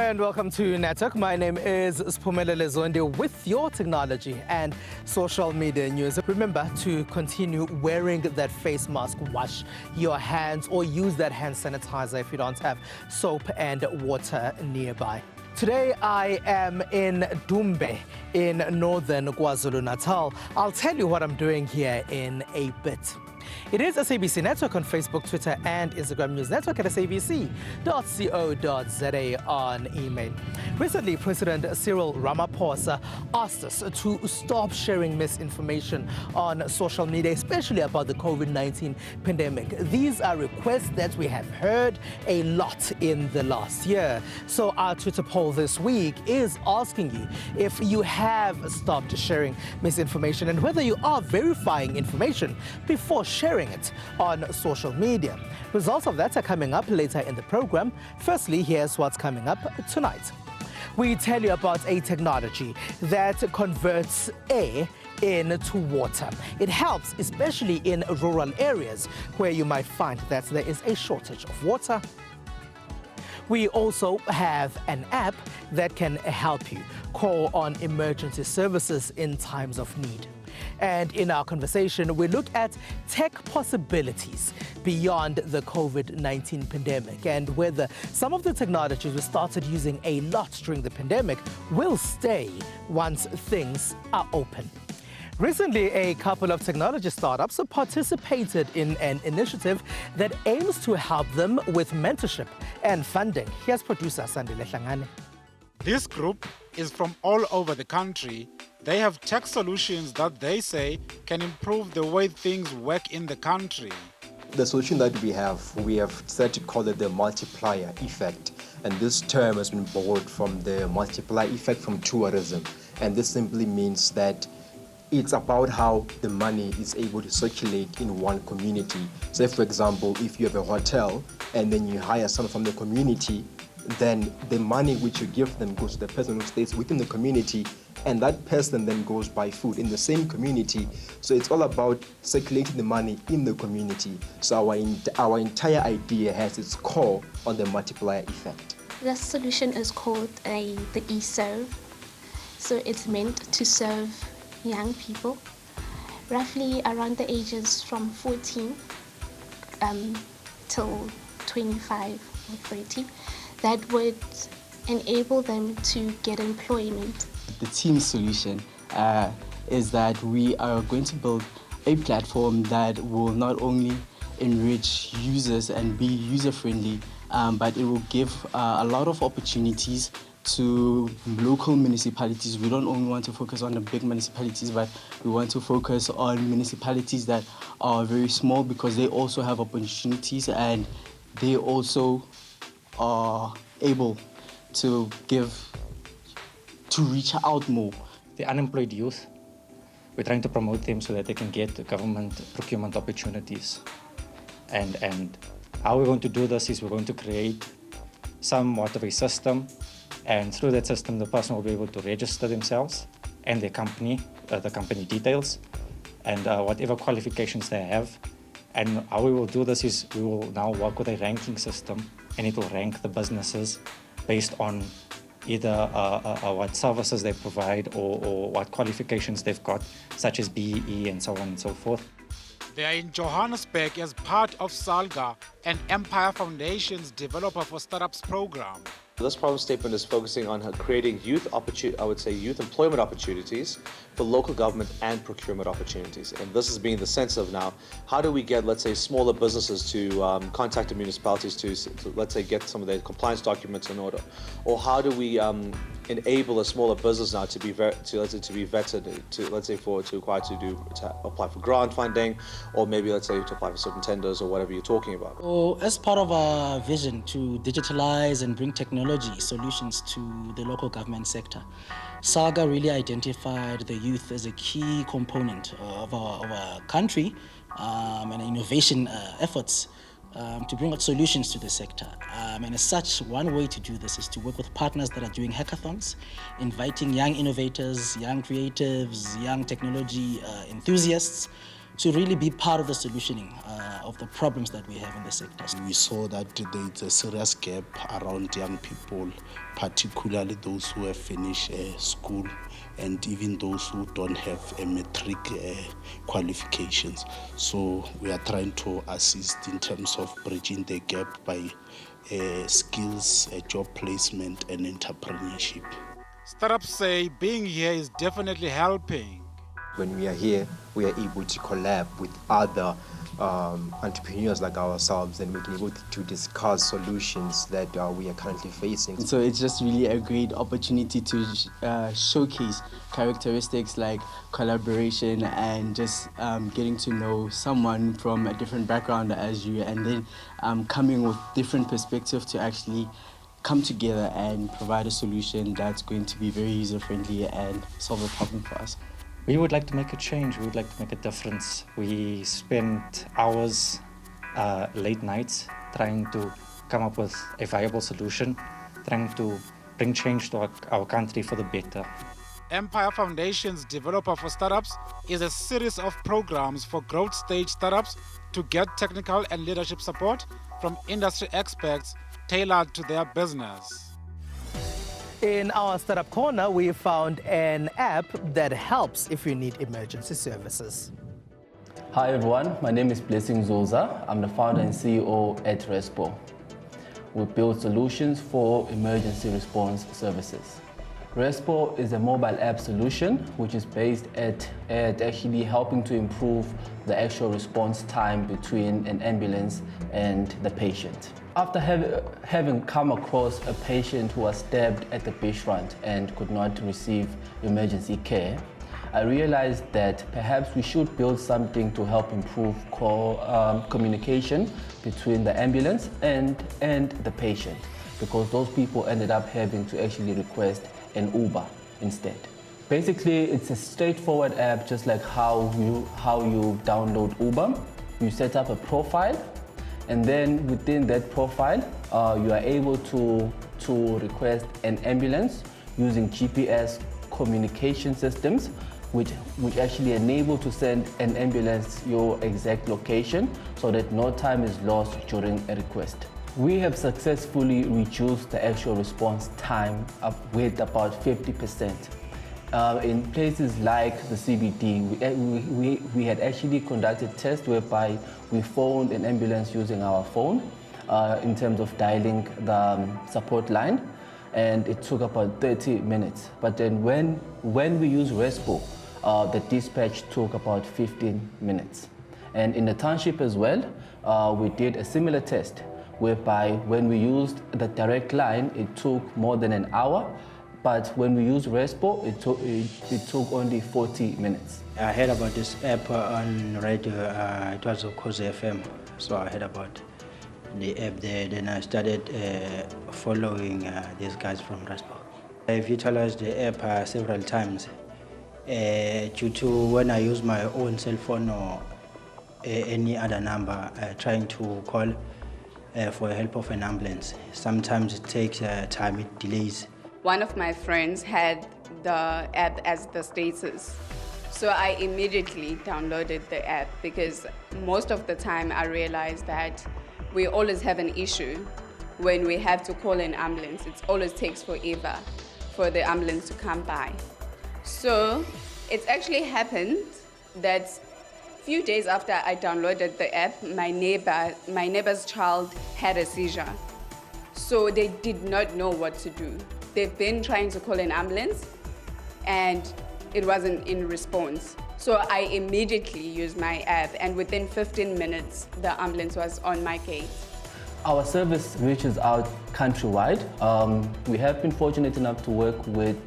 and welcome to Network. My name is Siphumelele Zondi with your technology and social media news. Remember to continue wearing that face mask, wash your hands or use that hand sanitizer if you don't have soap and water nearby. Today I am in Dumbe in northern KwaZulu-Natal. I'll tell you what I'm doing here in a bit. It is SABC Network on Facebook, Twitter and Instagram. News Network at sabc.co.za on email. Recently, President Cyril Ramaphosa asked us to stop sharing misinformation on social media, especially about the COVID-19 pandemic. These are requests that we have heard a lot in the last year. So our Twitter poll this week is asking you if you have stopped sharing misinformation and whether you are verifying information before sharing it on social media. Results of that are coming up later in the program. Firstly, here's what's coming up tonight. We tell you about a technology that converts air into water. It helps especially in rural areas where you might find that there is a shortage of water. We also have an app that can help you call on emergency services in times of need. And in our conversation, we look at tech possibilities beyond the COVID-19 pandemic and whether some of the technologies we started using a lot during the pandemic will stay once things are open. Recently, a couple of technology startups participated in an initiative that aims to help them with mentorship and funding. Here's producer Sandile Hlangane. This group is from all over the country. They have tech solutions that they say can improve the way things work in the country. The solution that we have decided to call it the multiplier effect. And this term has been borrowed from the multiplier effect from tourism. And this simply means that it's about how the money is able to circulate in one community. Say, for example, if you have a hotel and then you hire someone from the community, then the money which you give them goes to the person who stays within the community, and that person then goes buy food in the same community. So it's all about circulating the money in the community. So our entire idea has its core on the multiplier effect. The solution is called the eServe. So it's meant to serve young people, roughly around the ages from 14 till 25 or 30. That would enable them to get employment. The team solution is that we are going to build a platform that will not only enrich users and be user-friendly, but it will give a lot of opportunities to local municipalities. We don't only want to focus on the big municipalities, but we want to focus on municipalities that are very small because they also have opportunities and they also are able to reach out more. The unemployed youth, we're trying to promote them so that they can get government procurement opportunities. And how we're going to do this is we're going to create somewhat of a system, and through that system the person will be able to register themselves and their company, the company details, and whatever qualifications they have. And how we will do this is we will now work with a ranking system, and it will rank the businesses based on either what services they provide or what qualifications they've got, such as BEE and so on and so forth. They are in Johannesburg as part of SALGA, an Empire Foundation's Developer for Startups program. This problem statement is focusing on creating youth employment opportunities for local government and procurement opportunities. And this has been the sense of now, how do we get, let's say, smaller businesses to contact the municipalities to, let's say, get some of their compliance documents in order? Or how do we enable a smaller business now to be vetted, to apply for grant funding, or maybe, let's say, to apply for certain tenders or whatever you're talking about? So as part of our vision to digitalize and bring technology solutions to the local government sector, SAGA really identified the youth as a key component of our country and innovation efforts to bring out solutions to the sector. And as such, one way to do this is to work with partners that are doing hackathons, inviting young innovators, young creatives, young technology enthusiasts to really be part of the solutioning of the problems that we have in the sector. We saw that there is a serious gap around young people, particularly those who have finished school and even those who don't have a matric qualifications. So we are trying to assist in terms of bridging the gap by skills, job placement and entrepreneurship. Startups say being here is definitely helping. When we are here, we are able to collab with other entrepreneurs like ourselves, and we can able to discuss solutions that we are currently facing. So it's just really a great opportunity to showcase characteristics like collaboration and just getting to know someone from a different background as you, and then coming with different perspectives to actually come together and provide a solution that's going to be very user-friendly and solve a problem for us. We would like to make a change. We would like to make a difference. We spent hours, late nights, trying to come up with a viable solution, trying to bring change to our country for the better. Empire Foundation's Developer for Startups is a series of programs for growth stage startups to get technical and leadership support from industry experts tailored to their business. In our Startup Corner, we found an app that helps if you need emergency services. Hi everyone, my name is Blessing Zoza. I'm the founder and CEO at Respo. We build solutions for emergency response services. Respo is a mobile app solution which is based at actually helping to improve the actual response time between an ambulance and the patient. After having come across a patient who was stabbed at the beachfront and could not receive emergency care, I realized that perhaps we should build something to help improve communication between the ambulance and the patient, because those people ended up having to actually request an Uber instead. Basically, it's a straightforward app, just like how you download Uber. You set up a profile, and then within that profile, you are able to request an ambulance using GPS communication systems, which actually enable to send an ambulance your exact location so that no time is lost during a request. We have successfully reduced the actual response time with about 50%. In places like the CBD, we had actually conducted tests whereby we phoned an ambulance using our phone in terms of dialing the support line, and it took about 30 minutes. But then when we use Respo, the dispatch took about 15 minutes. And in the township as well, we did a similar test whereby when we used the direct line, it took more than an hour, but when we used Respo, it took only 40 minutes. I heard about this app on radio. It was of course FM, so I heard about the app there. Then I started following these guys from Respo. I've utilized the app several times due to when I use my own cell phone or any other number trying to call for help of an ambulance. Sometimes it takes time, it delays. One of my friends had the app as the status, so I immediately downloaded the app because most of the time I realized that we always have an issue when we have to call an ambulance. It always takes forever for the ambulance to come by. So it's actually happened that few days after I downloaded the app, my neighbor's child had a seizure. So they did not know what to do. They've been trying to call an ambulance and it wasn't in response. So I immediately used my app, and within 15 minutes, the ambulance was on my gate. Our service reaches out countrywide. We have been fortunate enough to work with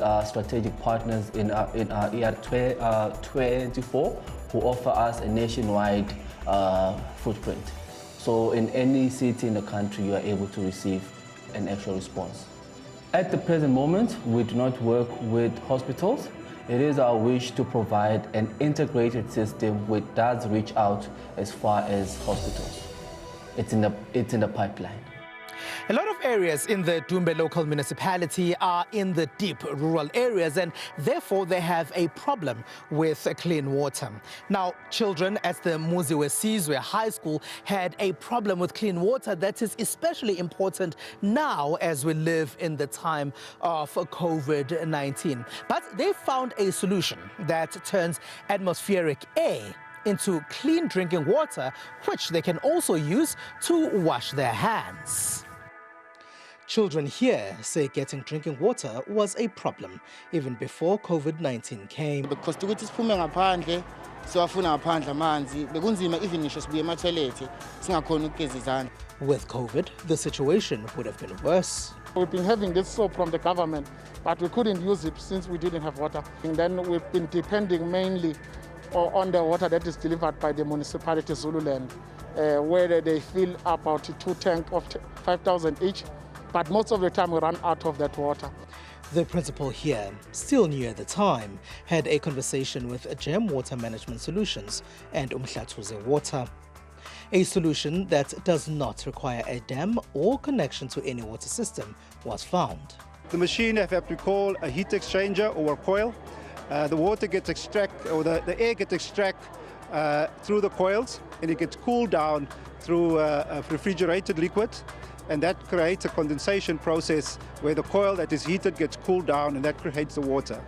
our strategic partners in our ER24, who offer us a nationwide footprint. So in any city in the country, you are able to receive an actual response. At the present moment, we do not work with hospitals. It is our wish to provide an integrated system which does reach out as far as hospitals. It's in the pipeline. A lot of areas in the Dumbe local municipality are in the deep rural areas, and therefore they have a problem with clean water. Now, children at the Muziwe Sizwe High School had a problem with clean water that is especially important now as we live in the time of COVID-19. But they found a solution that turns atmospheric air into clean drinking water, which they can also use to wash their hands. Children here say getting drinking water was a problem even before COVID-19 came. Because ukuthi siphume ngaphandle siwafuna ngaphandle amanzi bekunzima even ngisho sibuye ema-toilet singakhona ukugeza izandla. With COVID, the situation would have been worse. We've been having this soap from the government, but we couldn't use it since we didn't have water. And then we've been depending mainly on the water that is delivered by the municipality Zululand, where they fill about 2 tanks of 5,000 each. But most of the time we run out of that water. The principal here, still new at the time, had a conversation with Gem Water Management Solutions and Umhlatuze Water. A solution that does not require a dam or connection to any water system was found. The machine have what we call a heat exchanger or a coil. The water gets extracted, or the air gets extracted through the coils, and it gets cooled down through a refrigerated liquid. And that creates a condensation process where the coil that is heated gets cooled down, and that creates the water.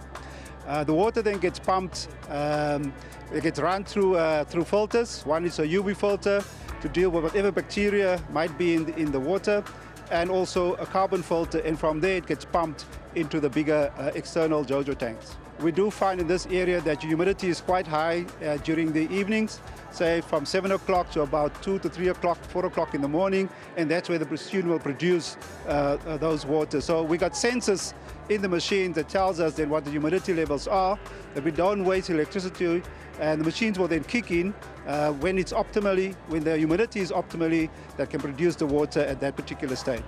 The water then gets pumped, it gets run through filters. One is a UV filter to deal with whatever bacteria might be in the water, and also a carbon filter, and from there it gets pumped into the bigger external JoJo tanks. We do find in this area that humidity is quite high during the evenings, say from 7 o'clock to about 2 to 3 o'clock, 4 o'clock in the morning, and that's where the student will produce those waters. So we got sensors in the machine that tells us then what the humidity levels are, that we don't waste electricity, and the machines will then kick in when the humidity is optimally, that can produce the water at that particular stage.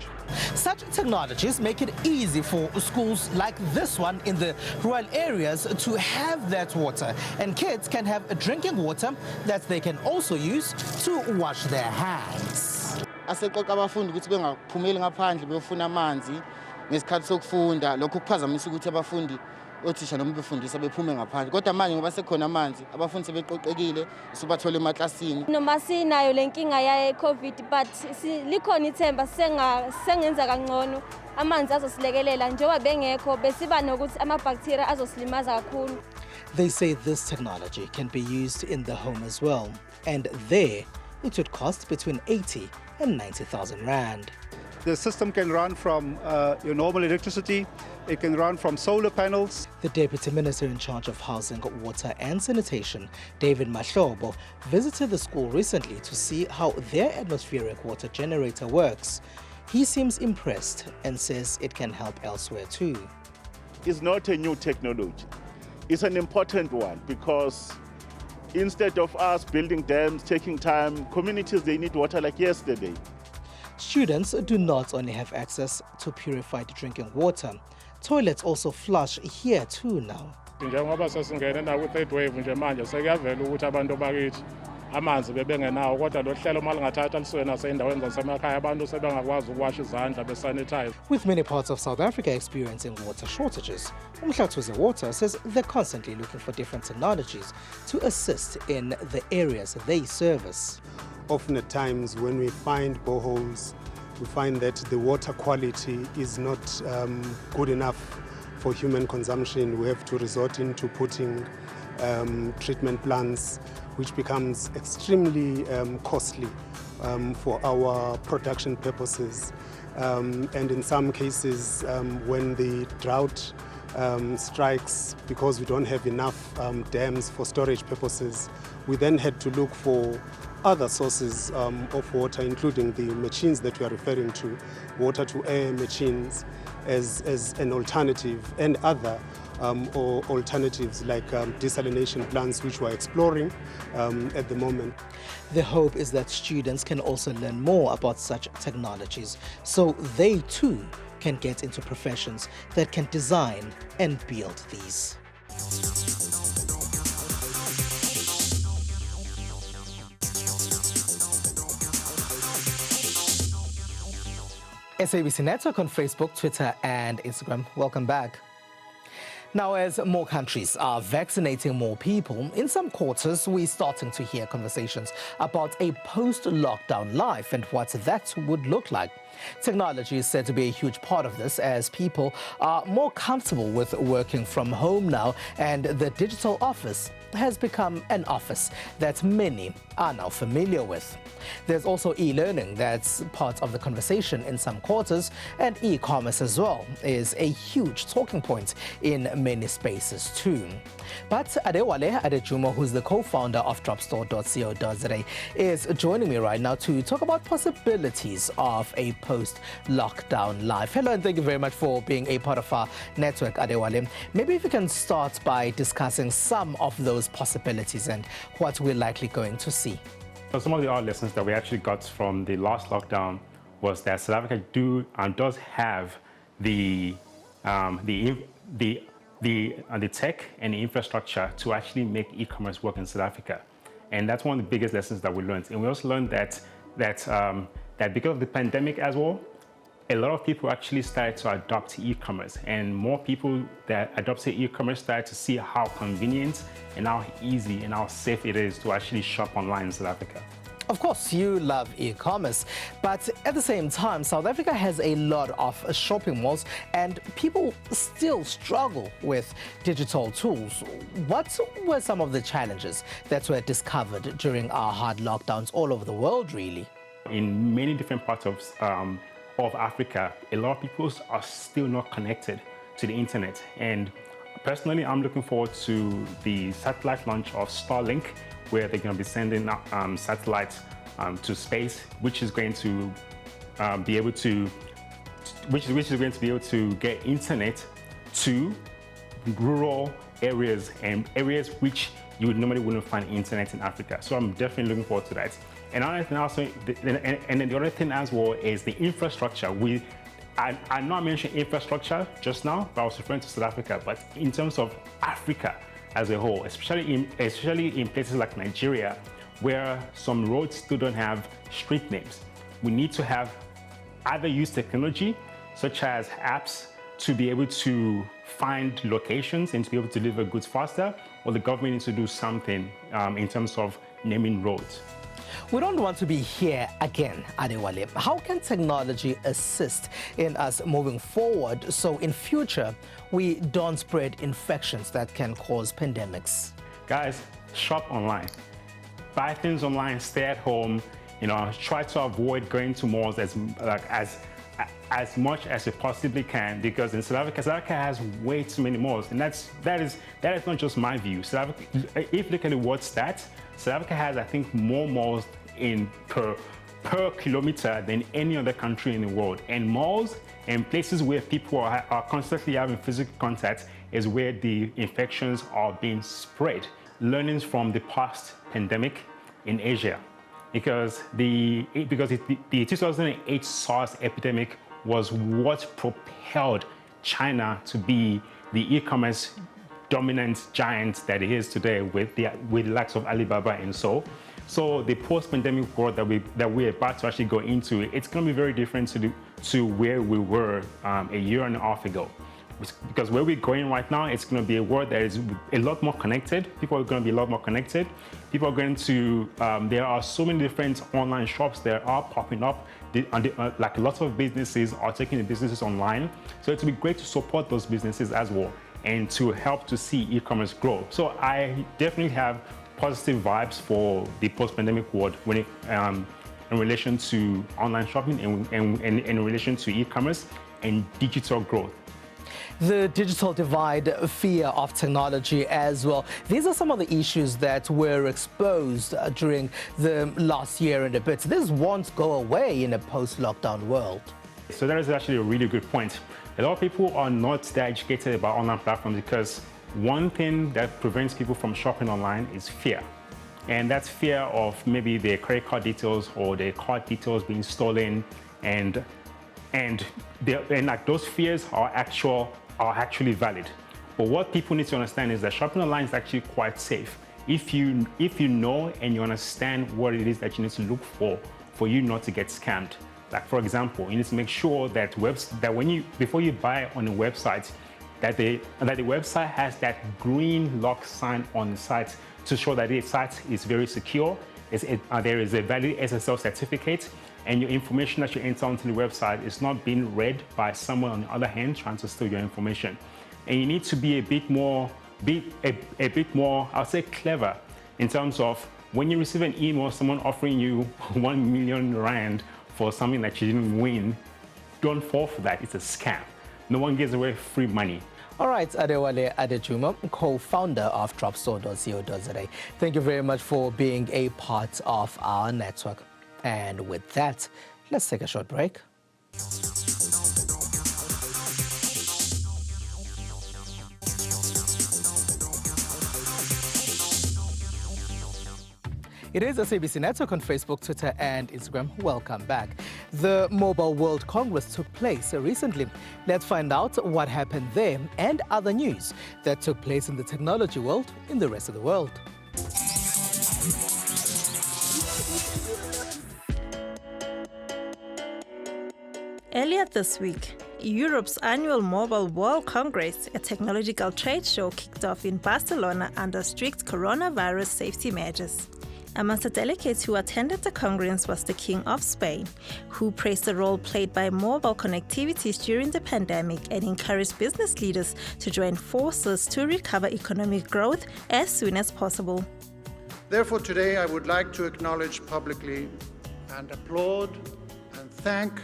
Such technologies make it easy for schools like this one in the rural areas to have that water, and kids can have drinking water that they can also use to wash their hands. Aseqoqa abafundi ukuthi bengaphumeli ngaphandle beyofuna amanzi ngesikhathi sokufunda, lokho kuphazamisa ukuthi abafundi othisha noma befundisa bephume ngaphandle. Kodwa manje ngoba sekhona amanzi, abafundi sebeqoqekile, sibathola emaklasini. Noma sinayo lenkinga ya COVID, but likhona ithemba sengenza kangcono. Amanzi azosilekelela njengoba bengekho besiba nokuthi amabacteria azosilimaza kakhulu. They say this technology can be used in the home as well, and there it would cost between 80 and 90,000 rand. The system can run from your normal electricity, it can run from solar panels. The Deputy Minister in charge of Housing, Water and Sanitation, David Mahlobo, visited the school recently to see how their atmospheric water generator works. He seems impressed and says it can help elsewhere too. It's not a new technology. It's an important one because instead of us building dams, taking time, communities, they need water like yesterday. Students do not only have access to purified drinking water, toilets also flush here too now. Njengoba sesingene na ku-third wave nje manje sekuyavela ukuthi abantu bakithi amanzi bebengenawo, kodwa lo hlelo malingathatha lisuke nasey'ndaweni zasemakhaya abantu sebengakwazi ukuwasha izandla besanitize. With many parts of South Africa experiencing water shortages, Umhlatuze Water says they're constantly looking for different technologies to assist in the areas they service. Often at times when we find boreholes, we find that the water quality is not good enough for human consumption. We have to resort into putting treatment plants, which becomes extremely costly for our production purposes. And in some cases, when the drought strikes, because we don't have enough dams for storage purposes, we then had to look for other sources of water, including the machines that we are referring to, water-to-air machines, as an alternative, and other alternatives like desalination plants, which we're exploring at the moment. The hope is that students can also learn more about such technologies, so they too can get into professions that can design and build these. SABC Network on Facebook, Twitter, and Instagram. Welcome back. Now, as more countries are vaccinating more people, in some quarters we're starting to hear conversations about a post-lockdown life and what that would look like. Technology is said to be a huge part of this, as people are more comfortable with working from home now, and the digital office has become an office that many are now familiar with. There's also e-learning that's part of the conversation in some quarters, and e-commerce as well is a huge talking point in many spaces too. But Adewale Adejumo, who's the co-founder of dropstore.co.za, is joining me right now to talk about possibilities of a post-lockdown life. Hello, and thank you very much for being a part of our network, Adewale. Maybe if you can start by discussing some of those possibilities and what we're likely going to see. So some of the other lessons that we actually got from the last lockdown was that South Africa does have the tech and the infrastructure to actually make e-commerce work in South Africa, and that's one of the biggest lessons that we learned. And we also learned that because of the pandemic as well, a lot of people actually started to adopt e-commerce, and more people that adopted e-commerce started to see how convenient and how easy and how safe it is to actually shop online in South Africa. Of course, you love e-commerce, but at the same time, South Africa has a lot of shopping malls and people still struggle with digital tools. What were some of the challenges that were discovered during our hard lockdowns all over the world, really? In many different parts of Africa, a lot of people are still not connected to the internet. And personally, I'm looking forward to the satellite launch of Starlink, where they're going to be sending satellites to space, which is going to be able to get internet to rural areas and areas which you would normally wouldn't find internet in Africa. So I'm definitely looking forward to that. And another thing also, and then the other thing as well is the infrastructure. I know I mentioned infrastructure just now, but I was referring to South Africa. But in terms of Africa as a whole, especially in places like Nigeria, where some roads still don't have street names, we need to have either use technology, such as apps, to be able to find locations and to be able to deliver goods faster, or the government needs to do something in terms of naming roads. We don't want to be here again, Adewale. How can technology assist in us moving forward so in future we don't spread infections that can cause pandemics? Guys, shop online. Buy things online, stay at home, try to avoid going to malls as much as you possibly can, because in South Africa has way too many malls, and that is not just my view. South Africa, if you look at the world stats, South Africa has, I think, more malls per kilometer than any other country in the world. And malls and places where people are constantly having physical contact is where the infections are being spread. Learnings from the past pandemic in Asia, because the 2008 SARS epidemic was what propelled China to be the e-commerce dominant giant that it is today, with the likes of Alibaba and so. So the post-pandemic world that we're about to actually go into, it's going to be very different to where we were a year and a half ago. Because where we're going right now, it's going to be a world that is a lot more connected. People are going to be a lot more connected. People are going to, there are so many different online shops that are popping up. Like a lot of businesses are taking the businesses online. So it would be great to support those businesses as well and to help to see e-commerce grow. So I definitely have positive vibes for the post-pandemic world when it, in relation to online shopping and in relation to e-commerce and digital growth. The digital divide, fear of technology as well. These are some of the issues that were exposed during the last year and a bit. This won't go away in a post-lockdown world. So that is actually a really good point. A lot of people are not that educated about online platforms because one thing that prevents people from shopping online is fear. And that's fear of maybe their credit card details or their card details being stolen, and like those fears are actually valid. But what people need to understand is that shopping online is actually quite safe if you know and you understand what it is that you need to look for you not to get scammed. Like for example, you need to make sure that before you buy on a website, that the website has that green lock sign on the site to show that the site is very secure. There is a valid SSL certificate, and your information that you enter onto the website is not being read by someone on the other hand trying to steal your information. And you need to be a bit more, I'll say, clever in terms of when you receive an email, someone offering you 1 million rand for something that you didn't win, don't fall for that. It's a scam. No one gives away free money. All right, Adewale Adejuma, co-founder of dropstore.co.za. Thank you very much for being a part of our network. And with that, let's take a short break. It is SABC Network on Facebook, Twitter, and Instagram. Welcome back. The Mobile World Congress took place recently. Let's find out what happened there and other news that took place in the technology world in the rest of the world. Earlier this week, Europe's annual Mobile World Congress, a technological trade show, kicked off in Barcelona under strict coronavirus safety measures. Amongst the delegates who attended the Congress was the King of Spain, who praised the role played by mobile connectivities during the pandemic and encouraged business leaders to join forces to recover economic growth as soon as possible. Therefore, today I would like to acknowledge publicly and applaud and thank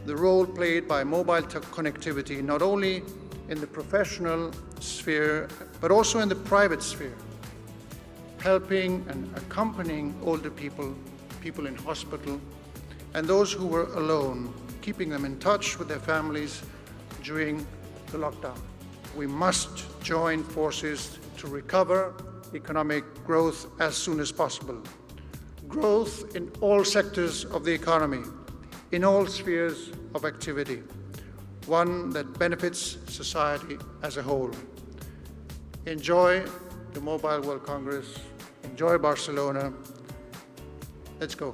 the role played by mobile connectivity, not only in the professional sphere, but also in the private sphere, helping and accompanying older people, people in hospital, and those who were alone, keeping them in touch with their families during the lockdown. We must join forces to recover economic growth as soon as possible. Growth in all sectors of the economy, in all spheres of activity, one that benefits society as a whole. Enjoy the Mobile World Congress. Enjoy Barcelona. Let's go.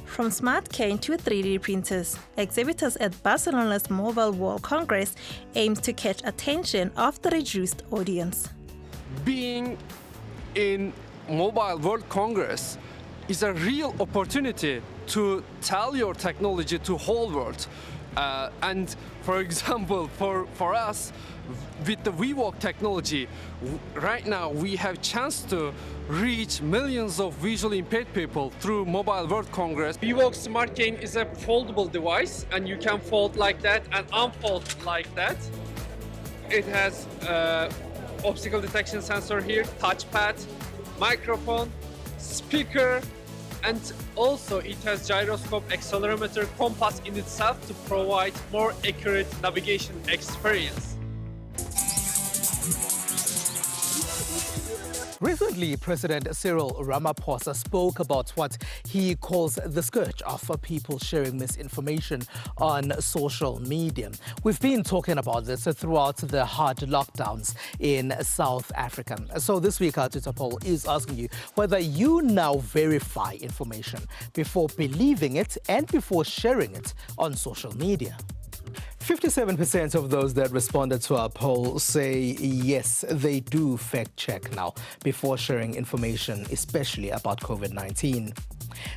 From smart cane to 3D printers, exhibitors at Barcelona's Mobile World Congress aimed to catch attention of the reduced audience. Being in Mobile World Congress is a real opportunity to tell your technology to whole world. And for example, for us, with the VWalk technology, right now we have chance to reach millions of visually impaired people through Mobile World Congress. VWalk Smart Cane is a foldable device, and you can fold like that and unfold like that. It has obstacle detection sensor here, touchpad, microphone, speaker, and also it has gyroscope, accelerometer, compass in itself to provide more accurate navigation experience. Recently, President Cyril Ramaphosa spoke about what he calls the scourge of people sharing misinformation on social media. We've been talking about this throughout the hard lockdowns in South Africa. So this week, our Twitter poll is asking you whether you now verify information before believing it and before sharing it on social media. 57% of those that responded to our poll say yes, they do fact check now before sharing information, especially about COVID-19.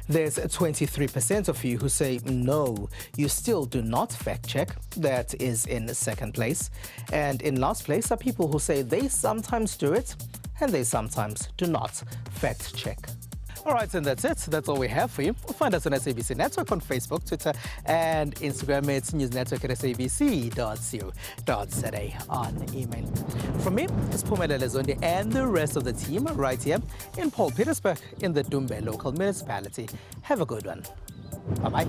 There's 23% of you who say no, you still do not fact check. That is in second place. And in last place are people who say they sometimes do it and they sometimes do not fact check. All right, and that's it. That's all we have for you. Find us on SABC Network on Facebook, Twitter, and Instagram. It's newsnetwork@sabc.co.za on email. From me, it's Phumelele Zondi and the rest of the team right here in Paul Petersburg in the Dumbe local municipality. Have a good one. Bye-bye.